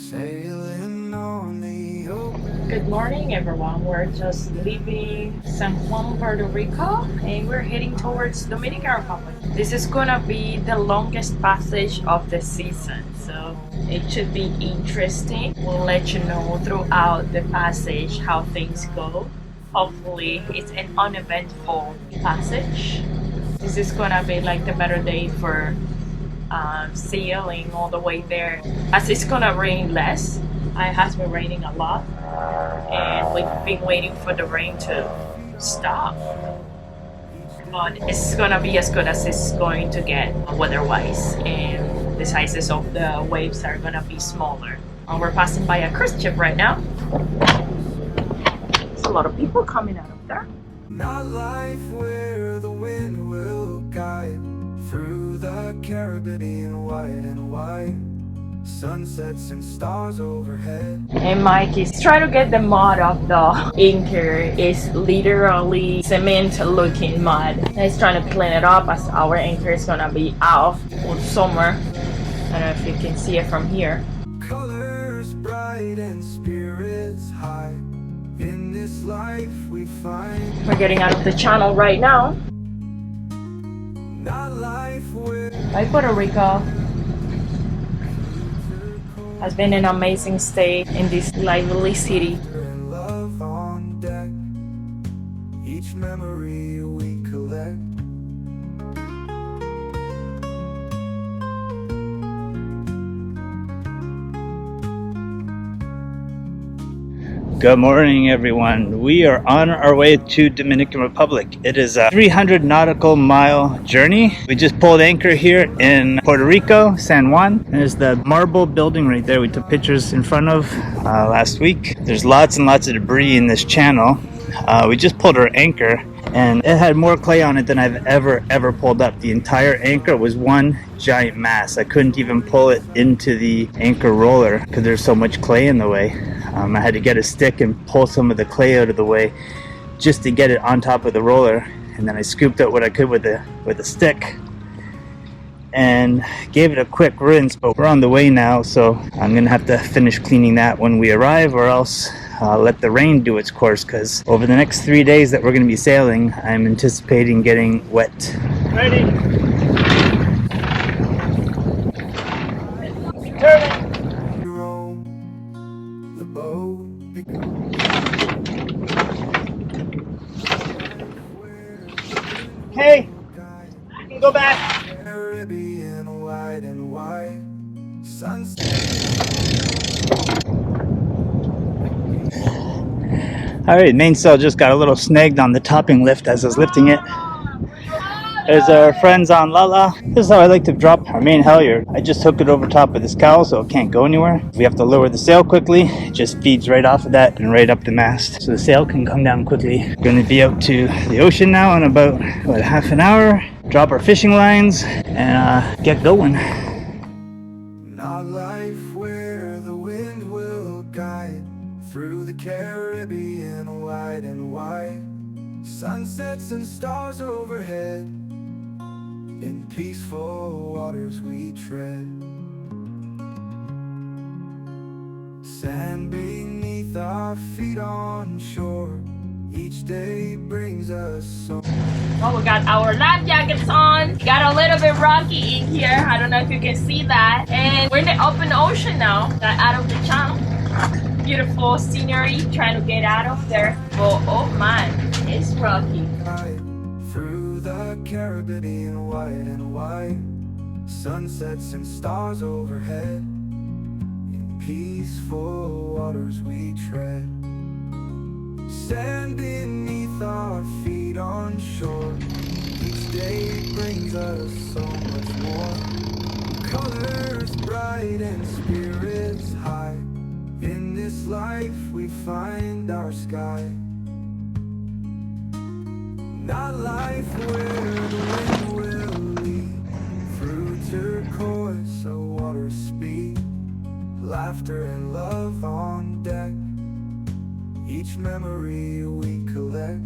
Sailing on the open. Good morning, everyone. We're just leaving San Juan, Puerto Rico, and we're heading towards Dominican Republic. This is gonna be the longest passage of the season, so it should be interesting. We'll let you know throughout the passage how things go. Hopefully, it's an uneventful passage. This is gonna be like the better day for sailing all the way there, as it's gonna rain less. It has been raining a lot, and we've been waiting for the rain to stop. But it's gonna be as good as it's going to get weather-wise, and the sizes of the waves are gonna be smaller. We're passing by a cruise ship right now. There's a lot of people coming out of there. Not life where the wind will guide through the Caribbean, white and white, sunsets and stars overhead. And Mike is trying to get the mud off the anchor. It's literally cement looking mud. And he's trying to clean it up as our anchor is gonna be out all summer. I don't know if you can see it from here. Colors bright and spirits high. In this life we find. We're getting out of the channel right now. Not life where Puerto Rico has been an amazing stay in this lively city. and love on deck. Each memory we collect. Good morning, everyone. We are on our way to Dominican Republic. It is a 300 nautical mile journey. We just pulled anchor here in Puerto Rico, San Juan. There's the marble building right there we took pictures in front of last week. There's lots and lots of debris in this channel. We just pulled our anchor and it had more clay on it than I've ever pulled up. The entire anchor was one giant mass. I couldn't even pull it into the anchor roller because there's so much clay in the way. I had to get a stick and pull some of the clay out of the way just to get it on top of the roller, and then I scooped out what I could with a stick and gave it a quick rinse. But we're on the way now, so I'm gonna have to finish cleaning that when we arrive, or else let the rain do its course, because over the next 3 days that we're going to be sailing, I'm anticipating getting wet. Ready? Turn. The boat Hey, I can go back. Caribbean, white and white, sunset. Alright, mainsail just got a little snagged on the topping lift as I was lifting it. There's our friends on Lala. This is how I like to drop our main halyard. I just hook it over top of this cowl so it can't go anywhere. We have to lower the sail quickly. It just feeds right off of that and right up the mast, so the sail can come down quickly. We're going to be out to the ocean now in about half an hour. Drop our fishing lines and get going. Not life where the wind will guide through the Caribbean, white and white, sunsets and stars overhead. In peaceful waters we tread. Sand beneath our feet on shore. Each day brings us so. Oh, we got our life jackets on. Got a little bit rocky in here. I don't know if you can see that. And we're in the open ocean now. Got out of the channel. Beautiful scenery. Trying to get out of there. Oh man, it's rocky. Through the Caribbean, white and white, sunsets and stars overhead. In peaceful waters we tread. Sand beneath our feet on shore. Each day brings us so much more. Colors bright and spirits high. In this life we find our sky. Not life where the wind will lead. Through turquoise the waters speed. Laughter and love on deck. Each memory we collect.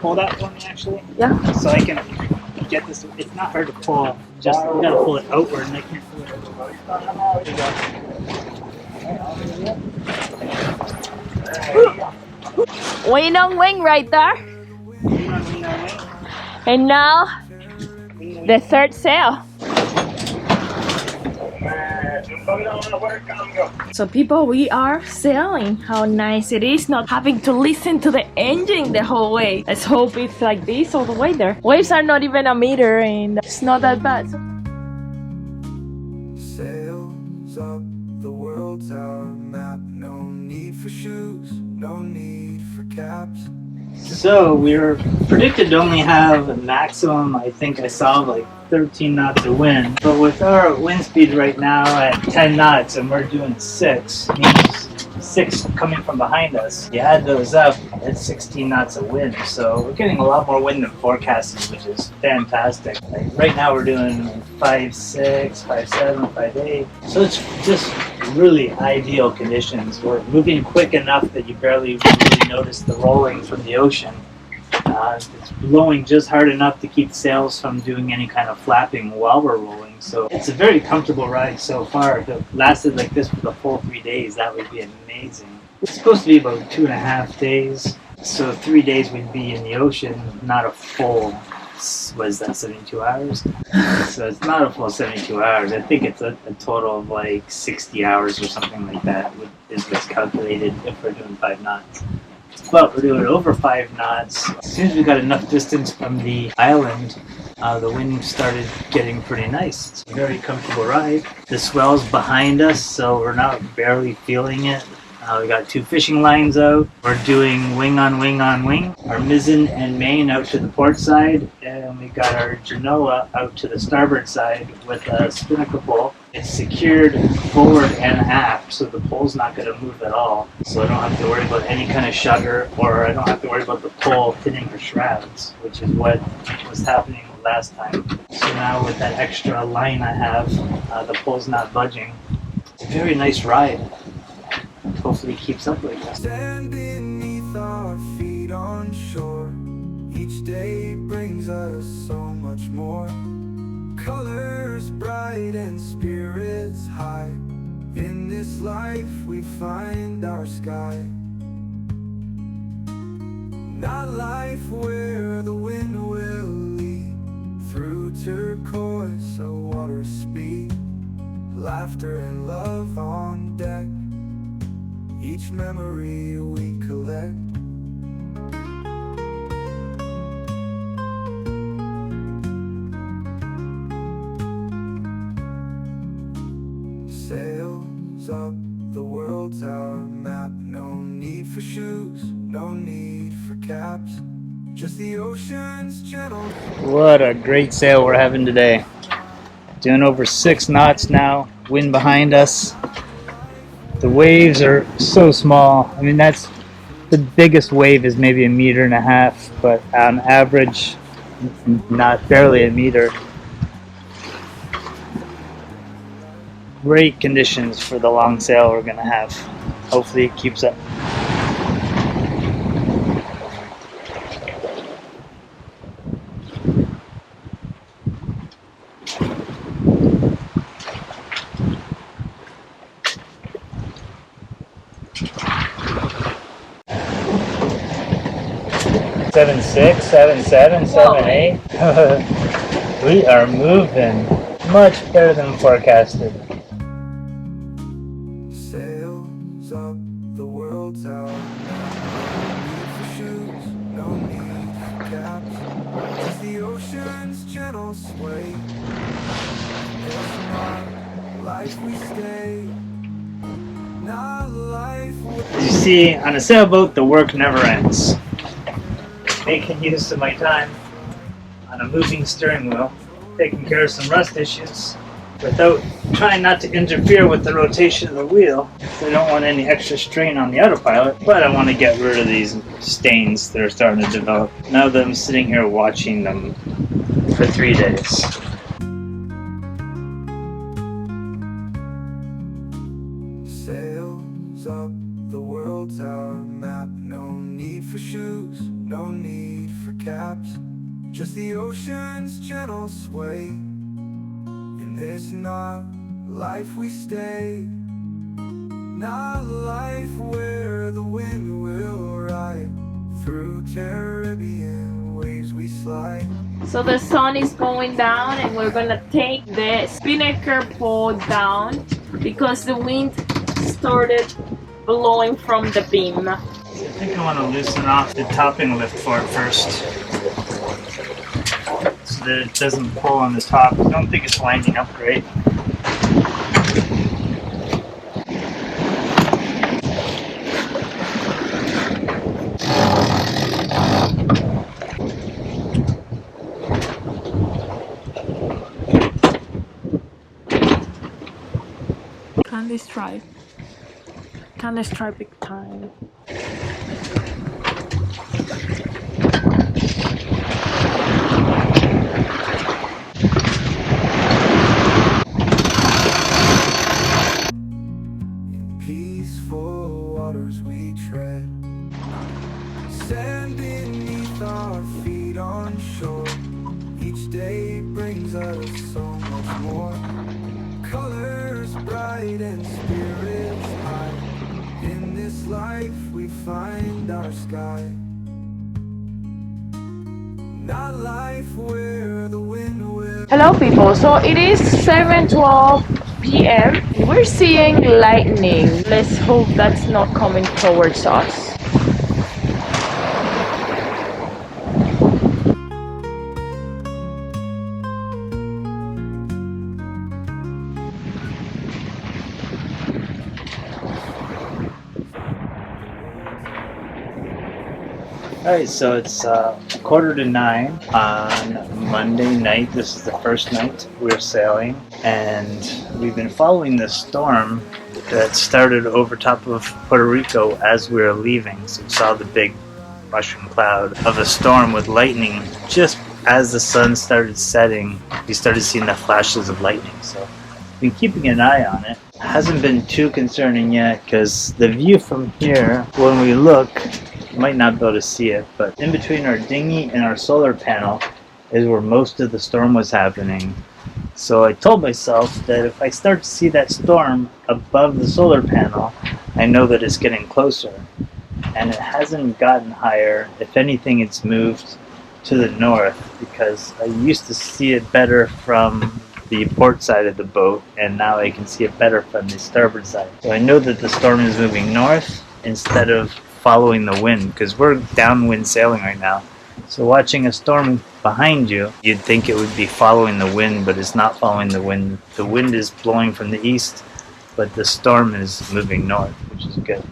pull that for me actually? Yeah. So I can get this. It's not hard to pull. Just you gotta pull it outward, and I can't pull it. There you go. Wing on wing right there. And now the third sail. So people, we are sailing. How nice it is not having to listen to the engine the whole way. Let's hope it's like this all the way there. Waves are not even a meter and it's not that bad. Sails up the world's our map. No need for shoes, no need for caps. So we're predicted to only have a maximum, I think I saw like 13 knots of wind. But with our wind speed right now at 10 knots and we're doing 6, means 6 coming from behind us. You add those up, it's 16 knots of wind. So we're getting a lot more wind than forecasted, which is fantastic. Like right now we're doing 5.6, 5.7, 5.8. So it's just really ideal conditions. We're moving quick enough that you barely really notice the rolling from the ocean. It's blowing just hard enough to keep sails from doing any kind of flapping while we're rolling. So it's a very comfortable ride so far. If it lasted like this for the full 3 days, that would be amazing. It's supposed to be about 2.5 days. So 3 days we'd be in the ocean, not a full, was that 72 hours? So it's not a full 72 hours. I think it's a total of like 60 hours or something like that is what's calculated if we're doing 5 knots. But we're doing over 5 knots. As soon as we got enough distance from the island, the wind started getting pretty nice. It's a very comfortable ride. The swell's behind us, so we're not barely feeling it. We got 2 fishing lines out. We're doing wing on wing on wing. Our mizzen and main out to the port side, and we got our genoa out to the starboard side with a spinnaker pole. It's secured forward and aft, so the pole's not going to move at all. So I don't have to worry about any kind of shudder, or I don't have to worry about the pole hitting her shrouds, which is what was happening last time. So now with that extra line I have, the pole's not budging. It's a very nice ride. Hopefully it keeps up like that. Stand beneath our feet on shore. Each day brings us so much more. Colors bright and spirits high. In this life we find our sky. Not life where the wind will lead. Through turquoise a water speed. Laughter and love on deck. Each memory we collect. Sails up the world's our map. No need for shoes, no need for caps. Just the ocean's gentle. What a great sail we're having today. Doing over 6 knots now, wind behind us. The waves are so small. I mean, that's the biggest wave is maybe 1.5 meters, but on average, not barely a meter. Great conditions for the long sail we're gonna have. Hopefully it keeps up. Seven 6, 7 7, 7 8. We are moving much better than forecasted. Sails up the world's our map. No need for shoes, no need for caps. Just the ocean's gentle sway. It's not life we stay. Not life As you see, on a sailboat, the work never ends. Making use of my time on a moving steering wheel, taking care of some rust issues without trying not to interfere with the rotation of the wheel. I don't want any extra strain on the autopilot, but I want to get rid of these stains that are starting to develop now that I'm sitting here watching them for 3 days. Sails up the world's our map. No need for shoes, no need for caps, just the ocean's gentle sway. In this not life we stay, not life where the wind will ride, through Caribbean waves we slide. So the sun is going down and we're gonna take the spinnaker pole down because the wind started blowing from the beam. I think I want to loosen off the topping lift for it first, so that it doesn't pull on the top. I don't think it's lining up great. Candy stripe big time. Peaceful waters we tread, sand beneath our feet on shore. Each day brings us so much more, colors bright and spirits high. In this life we find our sky, not life where the wind will. Hello people, so it is 7:12 p.m. We're seeing lightning. Let's hope that's not coming towards us. Alright, so it's 8:45 on Monday night. This is the first night we're sailing, and we've been following this storm that started over top of Puerto Rico as we were leaving. So we saw the big mushroom cloud of a storm with lightning. Just as the sun started setting, we started seeing the flashes of lightning. So we've been keeping an eye on it. It hasn't been too concerning yet because the view from here, when we look, you might not be able to see it, but in between our dinghy and our solar panel is where most of the storm was happening. So I told myself that if I start to see that storm above the solar panel, I know that it's getting closer. And it hasn't gotten higher. If anything, it's moved to the north because I used to see it better from the port side of the boat, and now I can see it better from the starboard side. So I know that the storm is moving north instead of following the wind, because we're downwind sailing right now. So watching a storm behind you, you'd think it would be following the wind, but it's not following the wind. The wind is blowing from the east, but the storm is moving north, which is good.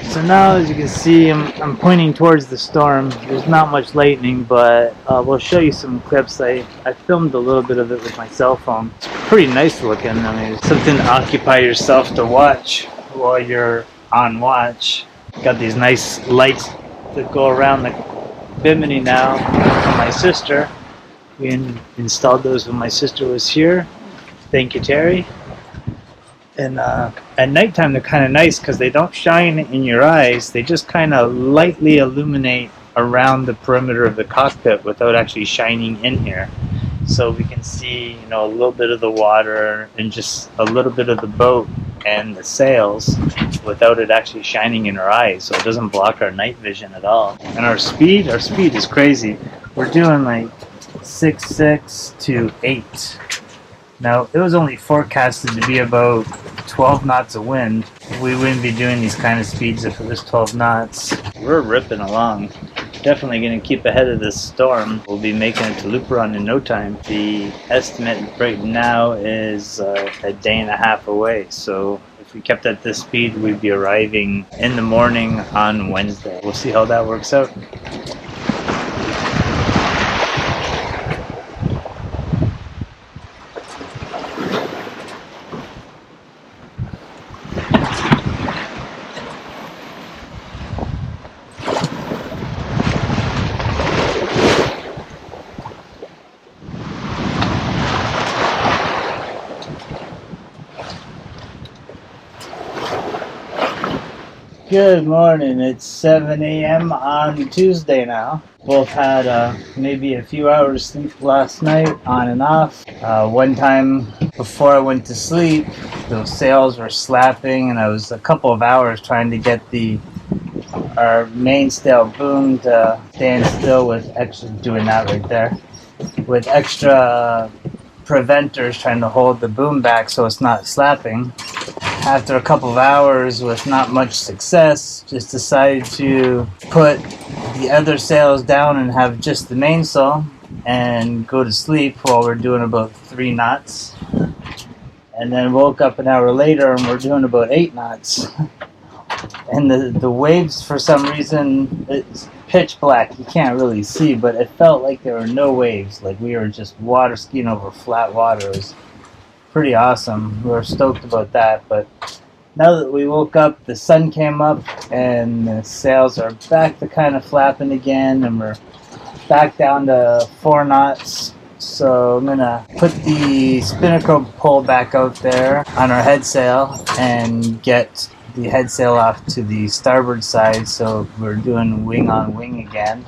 So now, as you can see, I'm pointing towards the storm. There's not much lightning, but we'll show you some clips. I filmed a little bit of it with my cell phone. It's pretty nice looking. I mean, it's something to occupy yourself to watch while you're on watch. Got these nice lights that go around the bimini now from my sister. We installed those when my sister was here. Thank you, Terry. And at nighttime they're kind of nice because they don't shine in your eyes. They just kind of lightly illuminate around the perimeter of the cockpit without actually shining in here. So we can see, you know, a little bit of the water and just a little bit of the boat and the sails without it actually shining in our eyes. So it doesn't block our night vision at all. And our speed is crazy. We're doing like 6.6 to 8. Now, it was only forecasted to be about 12 knots of wind. We wouldn't be doing these kind of speeds if it was 12 knots. We're ripping along. Definitely going to keep ahead of this storm. We'll be making it to Luperon in no time. The estimate right now is a day and a half away. So if we kept at this speed, we'd be arriving in the morning on Wednesday. We'll see how that works out. Good morning. It's 7 a.m. on Tuesday now. Both had maybe a few hours sleep last night, on and off. One time before I went to sleep, those sails were slapping, and I was a couple of hours trying to get our mainsail boom to stand still with extra, doing that right there, with extra preventers trying to hold the boom back so it's not slapping. After a couple of hours with not much success, just decided to put the other sails down and have just the mainsail and go to sleep while we're doing about 3 knots. And then woke up an hour later and we're doing about 8 knots. And the waves, for some reason, it's pitch black. You can't really see, but it felt like there were no waves. Like we were just water skiing over flat water. It was pretty awesome. We were stoked about that. But now that we woke up, the sun came up and the sails are back to kind of flapping again, and we're back down to 4 knots. So I'm gonna put the spinnaker pole back out there on our head sail and get the head sail off to the starboard side, so we're doing wing on wing again.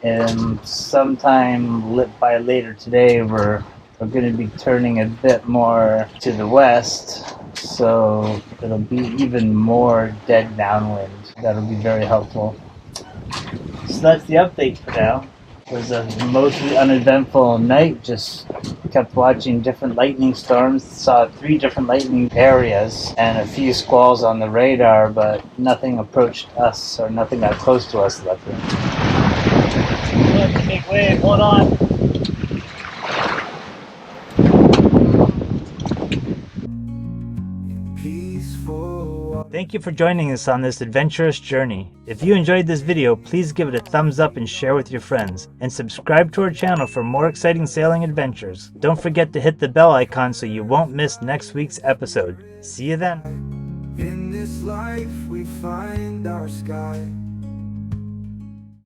And sometime by later today, we're going to be turning a bit more to the west, so it'll be even more dead downwind. That'll be very helpful. So that's the update for now. It was a mostly uneventful night, just kept watching different lightning storms, saw 3 different lightning areas and a few squalls on the radar, but nothing approached us or nothing got close to us, luckily. That's a big wave, hold on. Thank you for joining us on this adventurous journey. If you enjoyed this video, please give it a thumbs up and share with your friends. And subscribe to our channel for more exciting sailing adventures. Don't forget to hit the bell icon so you won't miss next week's episode. See you then. In this life we find our sky.